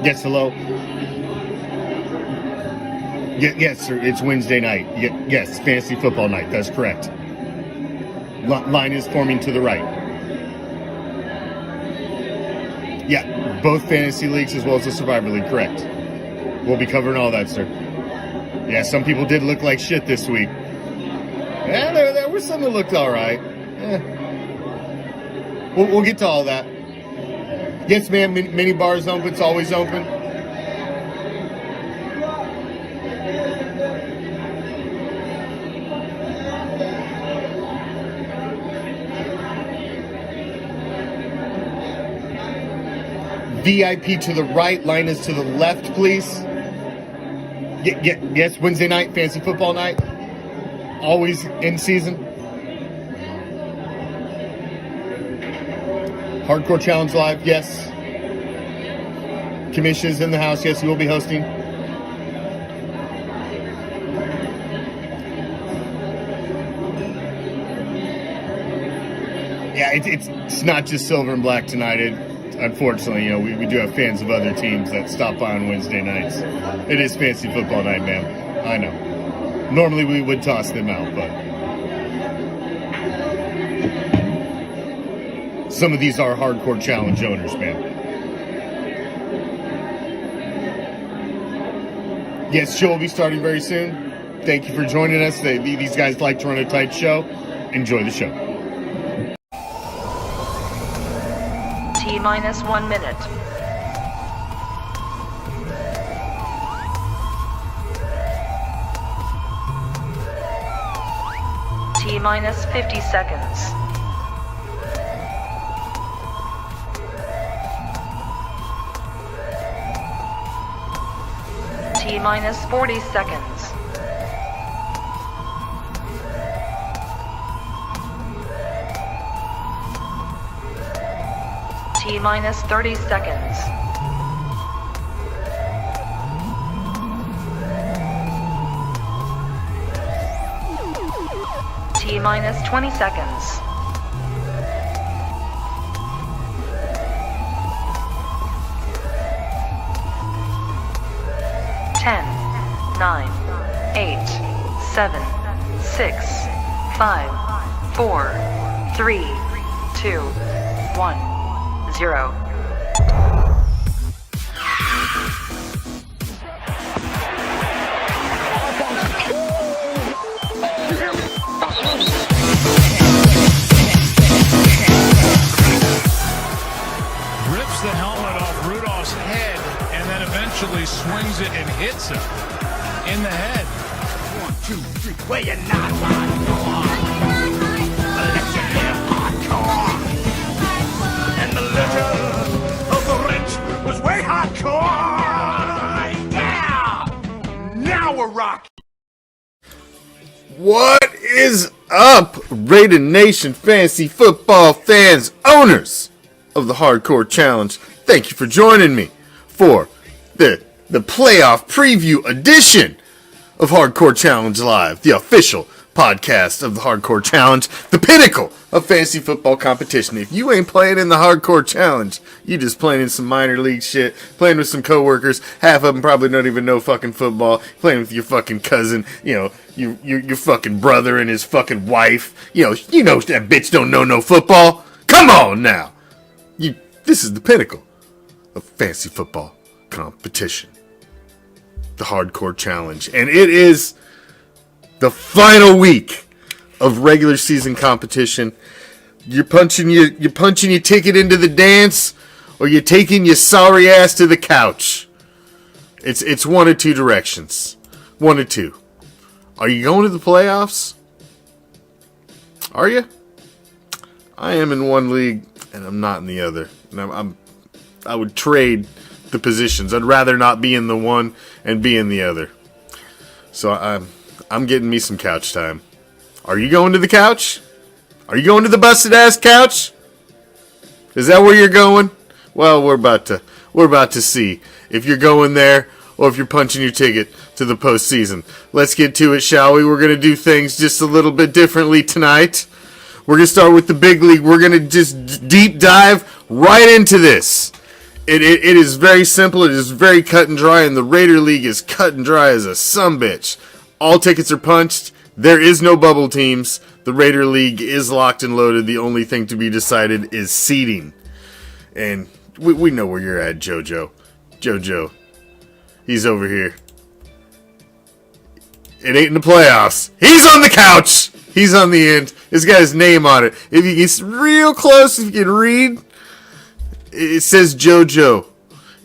Yes, hello. Yes, sir. It's Wednesday night. Yes, fantasy football night. That's correct. Line is forming to the right. Yeah, both fantasy leagues as well as the Survivor League. Correct. We'll be covering all that, sir. Yeah, some people did look like shit this week. Yeah, there were some that looked all right. We'll get to all that. Yes, ma'am. Mini bar's open. It's always open. VIP to the right. Line is to the left, please. Yes, Wednesday night, fantasy football night. Always in season. Hardcore Challenge Live, yes. Commish is in the house, yes, he will be hosting. Yeah, it's not just silver and black tonight. Unfortunately, we do have fans of other teams that stop by on Wednesday nights. It is fantasy football night, man. I know. Normally we would toss them out, but some of these are hardcore challenge owners, man. Yes, show will be starting very soon. Thank you for joining us. These guys like to run a tight show. Enjoy the show. T-minus 1 minute. T-minus 50 seconds. T-minus 40 seconds. T-minus 30 seconds. T-minus 20 seconds. Ten, 9, 8, 7, 6, 5, 4, 3, 2, 1, 0. Rips the helmet off Rudolph's head and then eventually swings it and hits him in the head. 1, 2, 3, where you not hardcore? Let you live hardcore. And the legend of the rich was way hardcore. Yeah! Now we're rocking. What is up, Raider Nation fantasy football fans, owners of the Hardcore Challenge? Thank you for joining me for the playoff preview edition of Hardcore Challenge Live, the official podcast of the Hardcore Challenge, the pinnacle of fantasy football competition. If you ain't playing in the Hardcore Challenge, you just playing in some minor league shit, playing with some coworkers, half of them probably don't even know fucking football, playing with your fucking cousin, your fucking brother and his fucking wife, you know that bitch don't know no football. Come on now. This is the pinnacle of fantasy football competition, the Hardcore Challenge, and it is the final week of regular season competition. You're punching your ticket into the dance, or you're taking your sorry ass to the couch. It's one of two directions. One of two. Are you going to the playoffs? Are you? I am in one league, and I'm not in the other. And I would trade the positions. I'd rather not be in the one and be in the other. So I'm getting me some couch time. Are you going to the couch? Are you going to the busted ass couch? Is that where you're going? Well, we're about to see if you're going there or if you're punching your ticket to the postseason. Let's get to it, shall we? We're going to do things just a little bit differently tonight. We're going to start with the big league. We're going to just deep dive right into this. It is very simple. It is very cut and dry, and the Raider League is cut and dry as a sumbitch. All tickets are punched. There is no bubble teams. The Raider League is locked and loaded. The only thing to be decided is seeding. And we know where you're at, JoJo. JoJo. He's over here. It ain't in the playoffs. He's on the couch. He's on the end. It's got his name on it. If you get real close, if you can read, it says JoJo.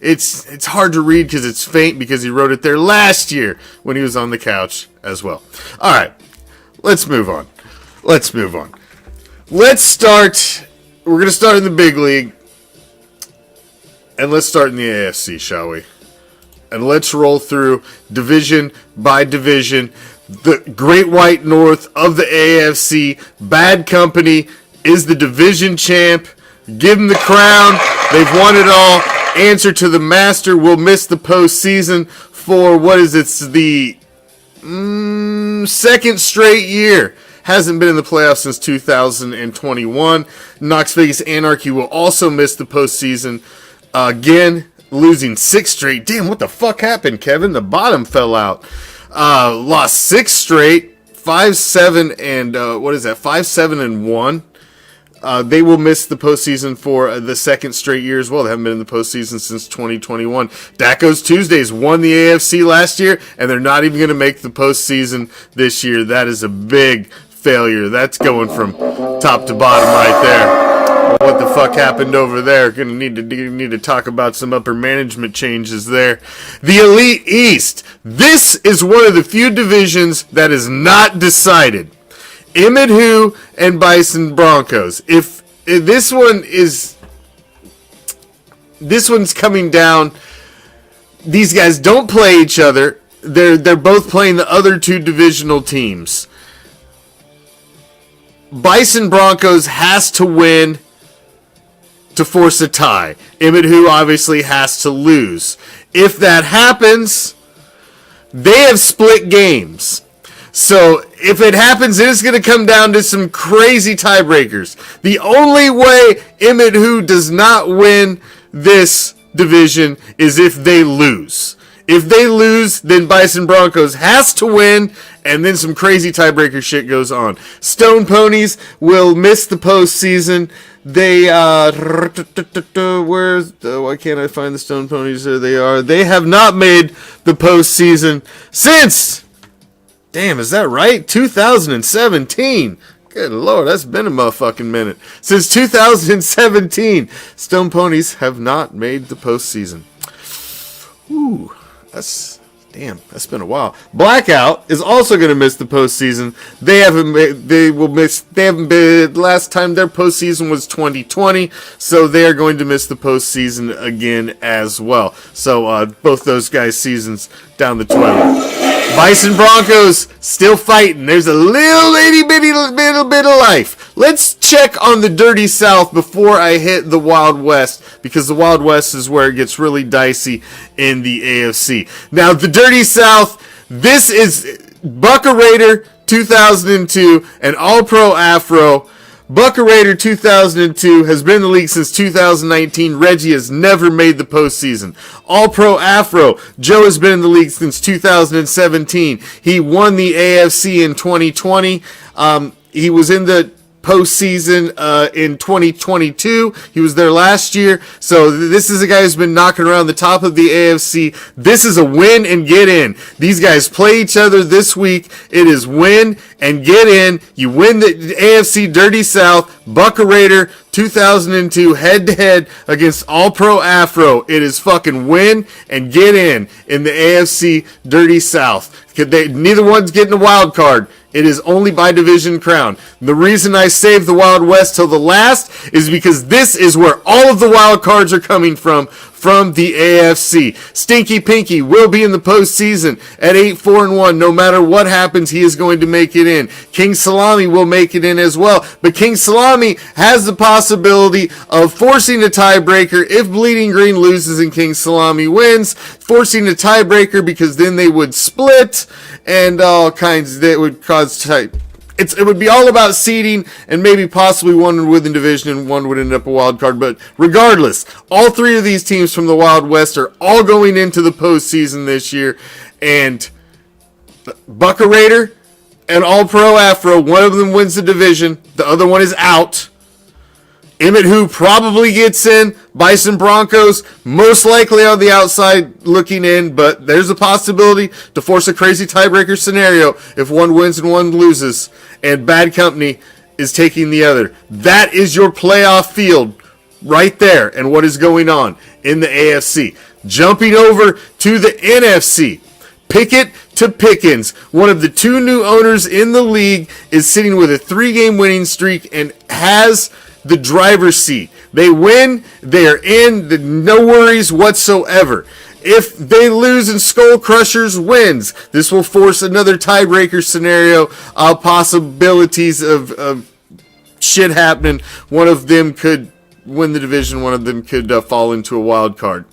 It's hard to read because it's faint because he wrote it there last year when he was on the couch as well. All right, let's move on. Let's start. We're going to start in the big league. And let's start in the AFC, shall we? And let's roll through division by division. The Great White North of the AFC. Bad Company is the division champ. Give them the crown. They've won it all. Answer to the master will miss the postseason for, what is it? It's the second straight year. Hasn't been in the playoffs since 2021. Knox Vegas Anarchy will also miss the postseason. Again, losing 6 straight. Damn, what the fuck happened, Kevin? The bottom fell out. Lost 6 straight. 5-7 and 5-7-1. They will miss the postseason for the second straight year as well. They haven't been in the postseason since 2021. Daco's Tuesdays won the AFC last year, and they're not even going to make the postseason this year. That is a big failure. That's going from top to bottom right there. What the fuck happened over there? Gonna need to talk about some upper management changes there. The Elite East. This is one of the few divisions that is not decided. Emmett Who and Bison Broncos. If this one's coming down. These guys don't play each other. They're both playing the other two divisional teams. Bison Broncos has to win to force a tie. Emmett Who obviously has to lose. If that happens, they have split games. So if it happens, it is going to come down to some crazy tiebreakers. The only way Emmett Who does not win this division is if they lose. If they lose, then Bison Broncos has to win, and then some crazy tiebreaker shit goes on. Stone Ponies will miss the postseason. They, why can't I find the Stone Ponies? There they are. They have not made the postseason since, damn, is that right? 2017. Good Lord, that's been a motherfucking minute. Since 2017, Stone Ponies have not made the postseason. Ooh, that's been a while. Blackout is also going to miss the postseason. They haven't been, last time their postseason was 2020, so they are going to miss the postseason again as well. So both those guys' seasons down the toilet. Bison Broncos still fighting. There's a little itty bitty little bit of life. Let's check on the Dirty South before I hit the Wild West, because the Wild West is where it gets really dicey in the AFC. Now, the Dirty South, this is Bucka Raider 2002 and All-Pro Afro. Bucka Raider 2002 has been in the league since 2019. Reggie has never made the postseason. All-Pro Afro, Joe has been in the league since 2017. He won the AFC in 2020. He was in the postseason in 2022. He was there last year. So this is a guy who's been knocking around the top of the AFC. This is a win and get in. These guys play each other this week. It is win and get in. You win the AFC Dirty South. Bucka Raider 2002 head-to-head against All-Pro Afro. It is fucking win and get in the AFC Dirty South. Neither one's getting a wild card. It is only by division crown. The reason I saved the Wild West till the last is because this is where all of the wild cards are coming from from the AFC. Stinky Pinky will be in the postseason at 8-4-1. No matter what happens, he is going to make it in. King Salami will make it in as well. But King Salami has the possibility of forcing a tiebreaker if Bleeding Green loses and King Salami wins, forcing a tiebreaker because then they would split and all kinds that would cause it would be all about seeding, and maybe possibly one would win the division and one would end up a wild card. But regardless, all three of these teams from the Wild West are all going into the postseason this year. And Bucka Raider and All-Pro Afro, one of them wins the division, the other one is out. Emmett Who probably gets in. Bison Broncos most likely on the outside looking in, but there's a possibility to force a crazy tiebreaker scenario if one wins and one loses, and Bad Company is taking the other. That is your playoff field right there and what is going on in the AFC. Jumping over to the NFC. Pickett to Pickens, one of the two new owners in the league, is sitting with a 3-game winning streak and has the driver's seat. They win, they're in, no worries whatsoever. If they lose and Skull Crushers wins, this will force another tiebreaker scenario, possibilities of shit happening. One of them could win the division, one of them could fall into a wild card.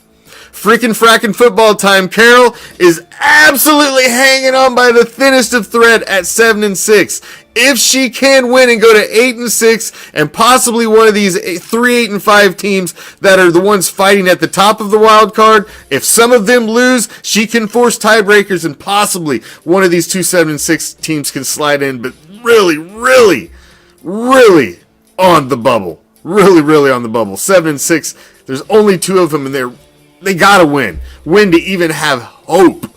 Freaking fracking football time. Carroll is absolutely hanging on by the thinnest of thread at 7-6. If she can win and go to 8-6, and possibly one of these 3-8-5 teams that are the ones fighting at the top of the wild card, if some of them lose, she can force tiebreakers, and possibly one of these 7-6 teams can slide in. But really, really, really on the bubble. Really, really on the bubble. 7-6. There's only two of them, and they gotta win. Win to even have hope.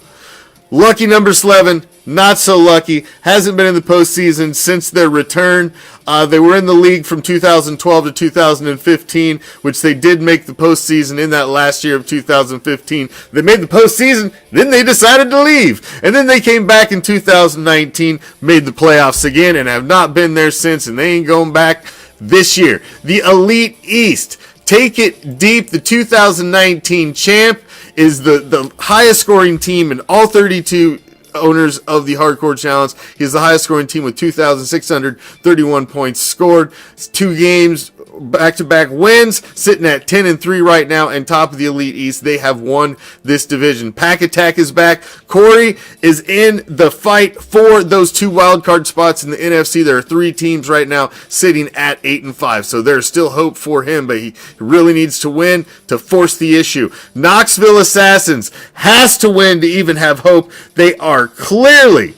Lucky number 11, not so lucky. Hasn't been in the postseason since their return. They were in the league from 2012 to 2015, which they did make the postseason in that last year of 2015. They made the postseason, then they decided to leave. And then they came back in 2019, made the playoffs again, and have not been there since, and they ain't going back this year. The Elite East. Take it deep. The 2019 champ is the highest scoring team in all 32 owners of the Hardcore Challenge. He is the highest scoring team with 2,631 points scored. It's 2 games, back-to-back wins, sitting at 10-3 right now, and top of the Elite East. They have won this division. Pack Attack is back. Corey is in the fight for those 2 wildcard spots in the NFC. There are 3 teams right now sitting at 8-5, so there's still hope for him, but he really needs to win to force the issue. Knoxville Assassins has to win to even have hope. They are clearly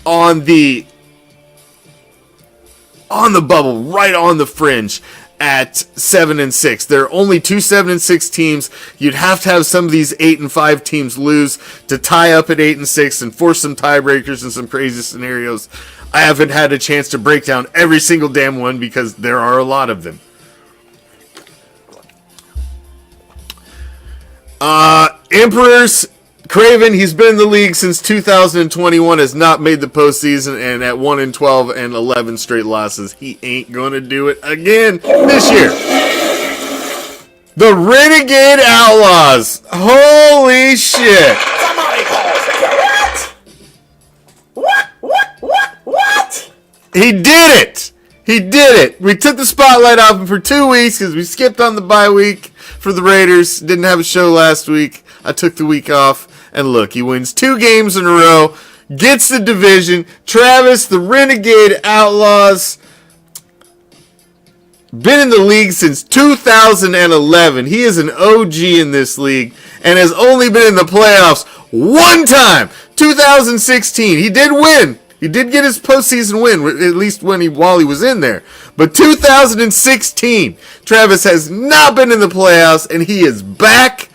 on the bubble, right on the fringe at 7-6. There are only 2 7-6 teams. You'd have to have some of these 8-5 teams lose to tie up at 8-6 and force some tiebreakers and some crazy scenarios. I haven't had a chance to break down every single damn one because there are a lot of them. Emperor's Craven, he's been in the league since 2021, has not made the postseason, and at 1-12 and 11 straight losses, he ain't gonna do it again this year. The Renegade Outlaws, holy shit! Somebody call security! What? He did it! He did it! We took the spotlight off him for 2 weeks because we skipped on the bye week for the Raiders. Didn't have a show last week. I took the week off. And look, he wins 2 games in a row, gets the division. Travis, the Renegade Outlaws, been in the league since 2011. He is an OG in this league and has only been in the playoffs 1 time, 2016. He did win. He did get his postseason win, at least while he was in there. But 2016, Travis has not been in the playoffs, and he is back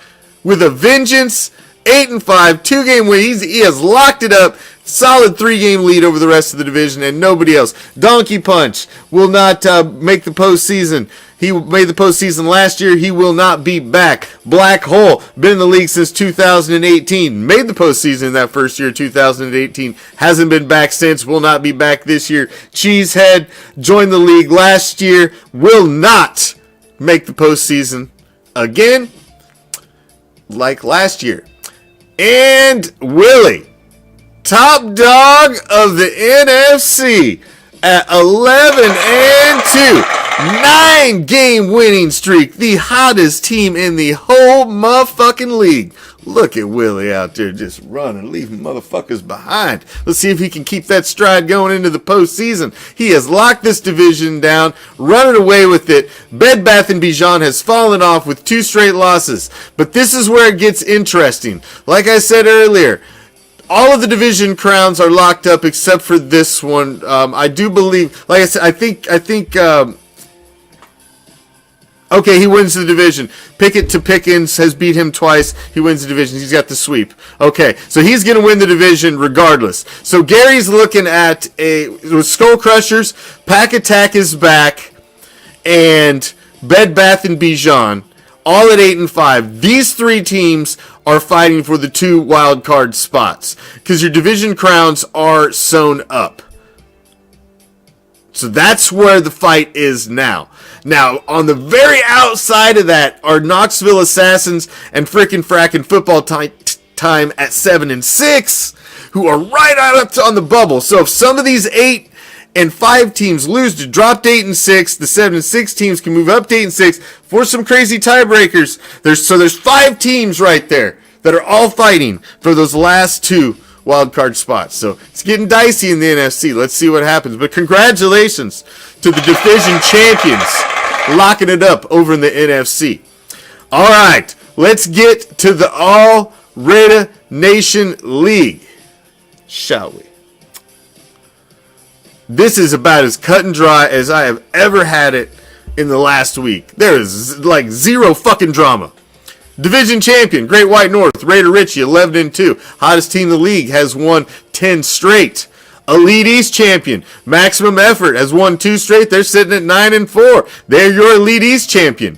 with a vengeance. 8-5, 2-game win. He has locked it up. Solid 3-game lead over the rest of the division and nobody else. Donkey Punch will not make the postseason. He made the postseason last year. He will not be back. Black Hole, been in the league since 2018. Made the postseason in that first year, 2018. Hasn't been back since. Will not be back this year. Cheesehead joined the league last year. Will not make the postseason again, like last year. And Willie, top dog of the NFC at 11-2. 9-game winning streak. The hottest team in the whole motherfucking league. Look at Willie out there just running, leaving motherfuckers behind. Let's see if he can keep that stride going into the postseason. He has locked this division down, running away with it. Bed Bath & Beyond has fallen off with 2 straight losses. But this is where it gets interesting. Like I said earlier, all of the division crowns are locked up except for this one. I do believe, like I said, I think. Okay, he wins the division. Pickett to Pickens has beat him twice. He wins the division. He's got the sweep. Okay, so he's going to win the division regardless. So Gary's looking at with Skull Crushers, Pack Attack is back, and Bed Bath & Beyond, all at 8-5. These 3 teams are fighting for the 2 wild card spots because your division crowns are sewn up. So that's where the fight is now. Now, on the very outside of that are Knoxville Assassins and frickin' frackin' football time at 7-6, who are right up on the bubble. So if some of these 8-5 teams lose to drop to 8-6, the 7-6 teams can move up to 8-6 for some crazy tiebreakers. There's 5 teams right there that are all fighting for those last 2 wild card spots. So it's getting dicey in the NFC. Let's see what happens. But congratulations to the division champions locking it up over in the NFC. All right, let's get to the All Raider Nation League, shall we? This is about as cut and dry as I have ever had it in the last week. There is like zero fucking drama. Division champion, Great White North, Raider Richie, 11-2. Hottest team in the league, has won 10 straight. Elite East champion, Maximum Effort, has won 2 straight. They're sitting at 9-4. They're your Elite East champion.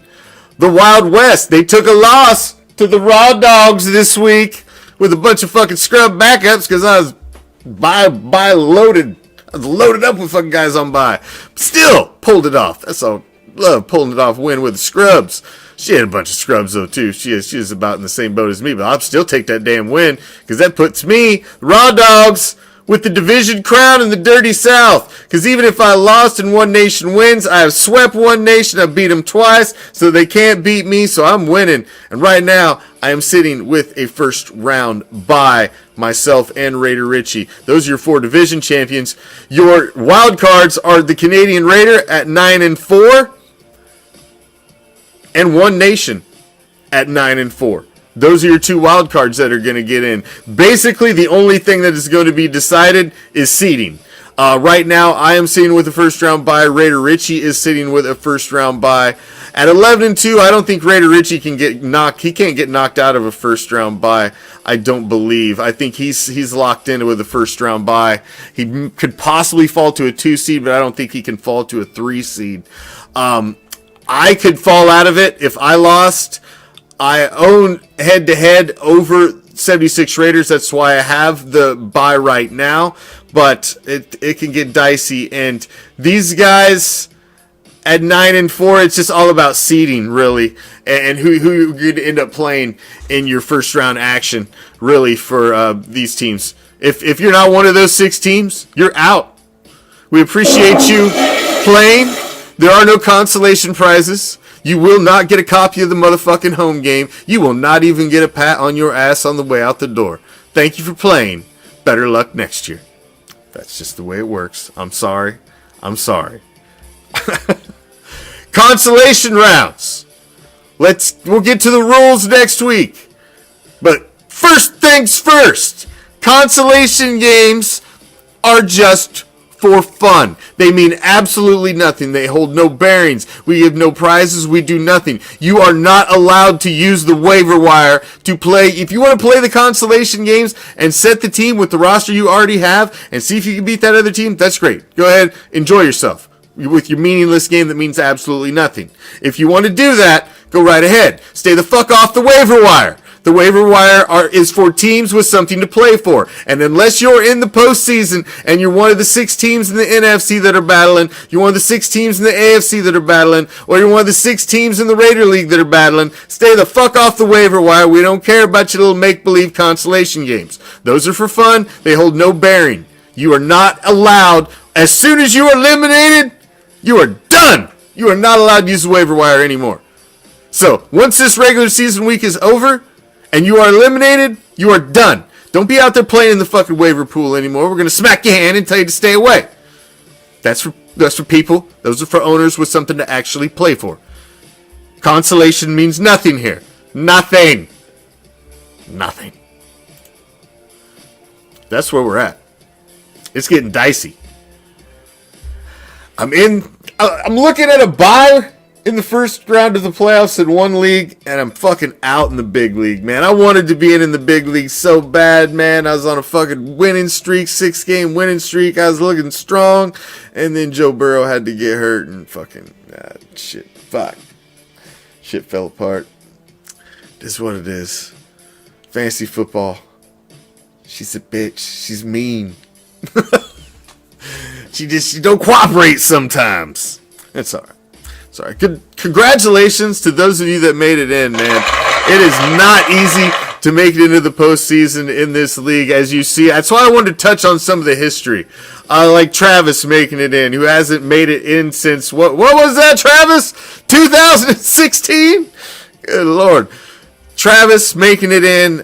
The Wild West, they took a loss to the Raw Dogs this week with a bunch of fucking scrub backups because I was loaded. I was loaded up with fucking guys on bye. Still pulled it off. That's all. Love pulling it off, win with the scrubs. She had a bunch of scrubs, though, too. She is about in the same boat as me, but I'll still take that damn win because that puts me, Raw Dogs, with the division crown in the Dirty South. Because even if I lost and One Nation wins, I have swept One Nation. I beat them twice, so they can't beat me, so I'm winning. And right now, I am sitting with a first round bye, myself and Raider Richie. Those are your 4 division champions. Your wild cards are the Canadian Raider at 9-4. And One Nation at 9-4. Those are your 2 wild cards that are going to get in. Basically, the only thing that is going to be decided is seeding. Right now, I am sitting with a first round bye. Raider Richie is sitting with a first round bye. At 11-2, I don't think Raider Richie can get knocked. He can't get knocked out of a first round bye. I don't believe. I think he's locked in with a first round bye. He could possibly fall to a 2 seed, but I don't think he can fall to a 3 seed. I could fall out of it if I lost. I own head-to-head over 76 Raiders. That's why I have the bye right now. But it can get dicey. And these guys at 9-4, it's just all about seeding, really. And who you're going to end up playing in your first-round action, really, for these teams. If you're not one of those 6 teams, you're out. We appreciate you playing. There are no consolation prizes. You will not get a copy of the motherfucking home game. You will not even get a pat on your ass on the way out the door. Thank you for playing. Better luck next year. That's just the way it works. I'm sorry. Consolation rounds. We'll get to the rules next week. But first things first. Consolation games are just for fun. They mean absolutely nothing. They hold no bearings. We give no prizes. We do nothing. You are not allowed to use the waiver wire to play. If you want to play the consolation games and set the team with the roster you already have and see if you can beat that other team, that's great. Go ahead, enjoy yourself with your meaningless game that means absolutely nothing. If you want to do that, go right ahead. Stay the fuck off the waiver wire. The waiver wire is for teams with something to play for. And unless you're in the postseason and you're one of the 6 teams in the NFC that are battling, you're one of the 6 teams in the AFC that are battling, or you're one of the 6 teams in the Raider League that are battling, stay the fuck off the waiver wire. We don't care about your little make-believe consolation games. Those are for fun. They hold no bearing. You are not allowed, as soon as you are eliminated, you are done. You are not allowed to use the waiver wire anymore. So, once this regular season week is over and you are eliminated, you are done. Don't be out there playing in the fucking waiver pool anymore. We're going to smack your hand and tell you to stay away. That's for people. Those are for owners with something to actually play for. Consolation means nothing here. Nothing. Nothing. That's where we're at. It's getting dicey. I'm looking at a bye in the first round of the playoffs in one league, and I'm fucking out in the big league, man. I wanted to be in the big league so bad, man. I was on a fucking winning streak, 6-game winning streak. I was looking strong, and then Joe Burrow had to get hurt, and fucking shit fell apart. This is what it is. Fantasy football. She's a bitch. She's mean. She don't cooperate sometimes. It's all right. Sorry. Congratulations to those of you that made it in, man. It is not easy to make it into the postseason in this league, as you see. That's why I wanted to touch on some of the history. Like Travis making it in, who hasn't made it in since, what was that, Travis? 2016? Good Lord. Travis making it in.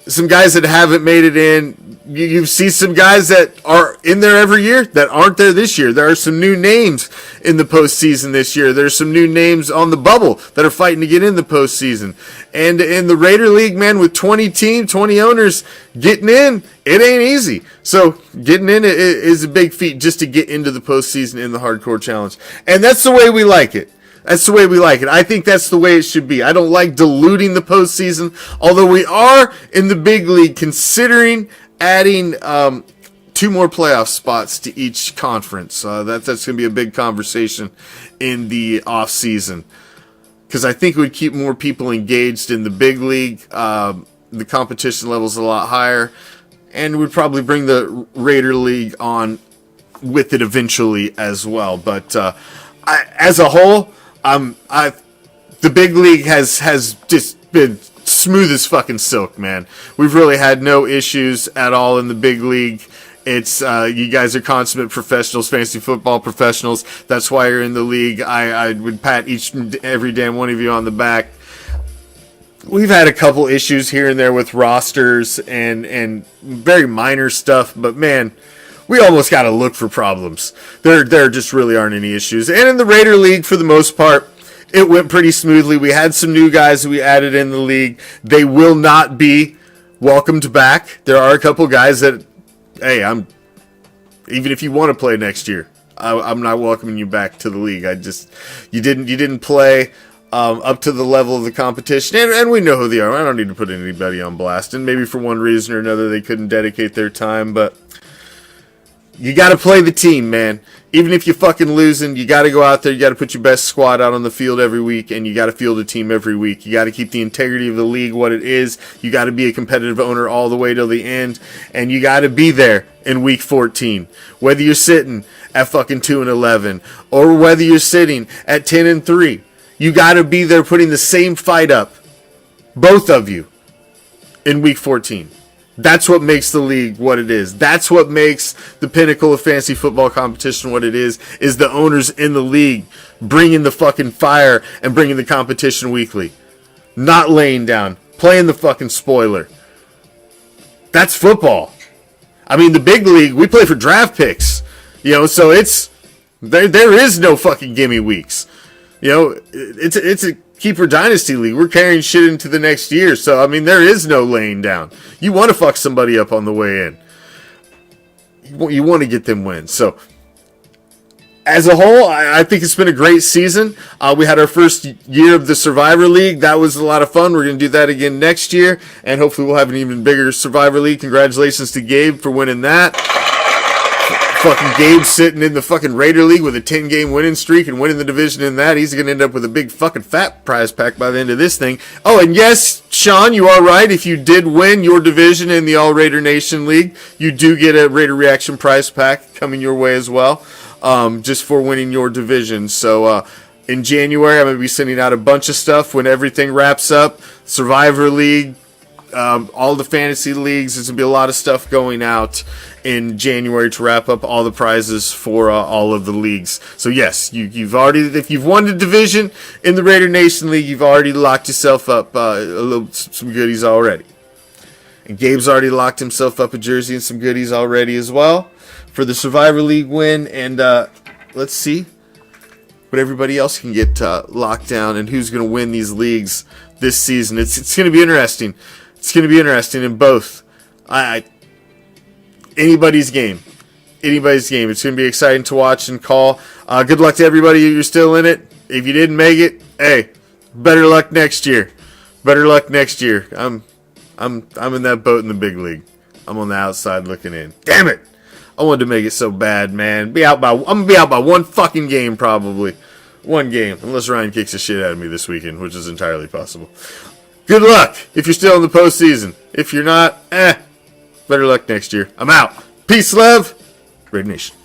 Some guys that haven't made it in. You see some guys that are in there every year that aren't there this year. There are some new names in the postseason this year. There's some new names on the bubble that are fighting to get in the postseason. And in the Raider League, man, with 20 teams, 20 owners getting in, it ain't easy. So getting in is a big feat just to get into the postseason in the Hardcore Challenge. And that's the way we like it. That's the way we like it. I think that's the way it should be. I don't like diluting the postseason, although we are in the big league considering adding 2 more playoff spots to each conference. That's going to be a big conversation in the off season, because I think it would keep more people engaged in the big league. The competition level's a lot higher, and would probably bring the Raider League on with it eventually as well. But as a whole, the big league has just been smooth as fucking silk, man. We've really had no issues at all in the big league. It's you guys are consummate professionals, fantasy football professionals. That's why you're in the league. I would pat each and every damn one of you on the back. We've had a couple issues here and there with rosters and very minor stuff, but man, we almost got to look for problems. There just really aren't any issues. And in the Raider League, for the most part, it went pretty smoothly. We had some new guys that we added in the league. They will not be welcomed back. There are a couple guys that, hey, even if you want to play next year, I'm not welcoming you back to the league. You didn't play up to the level of the competition, and we know who they are. I don't need to put anybody on blast, and maybe for one reason or another they couldn't dedicate their time, but you got to play the team, man. Even if you're fucking losing, you got to go out there. You got to put your best squad out on the field every week, and you got to field a team every week. You got to keep the integrity of the league what it is. You got to be a competitive owner all the way till the end, and you got to be there in week 14. Whether you're sitting at fucking 2-11 or whether you're sitting at 10-3, you got to be there putting the same fight up, both of you, in week 14. That's what makes the league what it is. That's what makes the pinnacle of fantasy football competition what it is the owners in the league bringing the fucking fire and bringing the competition weekly. Not laying down, playing the fucking spoiler. That's football. I mean, the big league, we play for draft picks. So it's, there is no fucking gimme weeks. It's a Keeper Dynasty League. We're carrying shit into the next year. So, I mean, there is no laying down. You want to fuck somebody up on the way in. You want to get them wins. So, as a whole, I think it's been a great season. We had our first year of the Survivor League. That was a lot of fun. We're going to do that again next year. And hopefully we'll have an even bigger Survivor League. Congratulations to Gabe for winning that. Fucking Gabe sitting in the fucking Raider League with a 10-game winning streak and winning the division in that. He's going to end up with a big fucking fat prize pack by the end of this thing. Oh, and yes, Sean, you are right. If you did win your division in the All Raider Nation League, you do get a Raider Reaction prize pack coming your way as well, just for winning your division. So, in January, I'm going to be sending out a bunch of stuff when everything wraps up. Survivor League, all the fantasy leagues. There's going to be a lot of stuff going out in January to wrap up all the prizes for all of the leagues. So yes, you've already, if you've won the division in the Raider Nation League, you've already locked yourself up some goodies already. And Gabe's already locked himself up a jersey and some goodies already as well for the Survivor League win. And let's see what everybody else can get locked down and who's going to win these leagues this season. It's going to be interesting. It's going to be interesting in both. Anybody's game. Anybody's game. It's going to be exciting to watch and call. Good luck to everybody if you're still in it. If you didn't make it, hey, better luck next year. Better luck next year. I'm in that boat in the big league. I'm on the outside looking in. Damn it! I wanted to make it so bad, man. I'm gonna be out by one fucking game probably. One game, unless Ryan kicks the shit out of me this weekend, which is entirely possible. Good luck if you're still in the postseason. If you're not, better luck next year. I'm out. Peace, love. Raider Nation.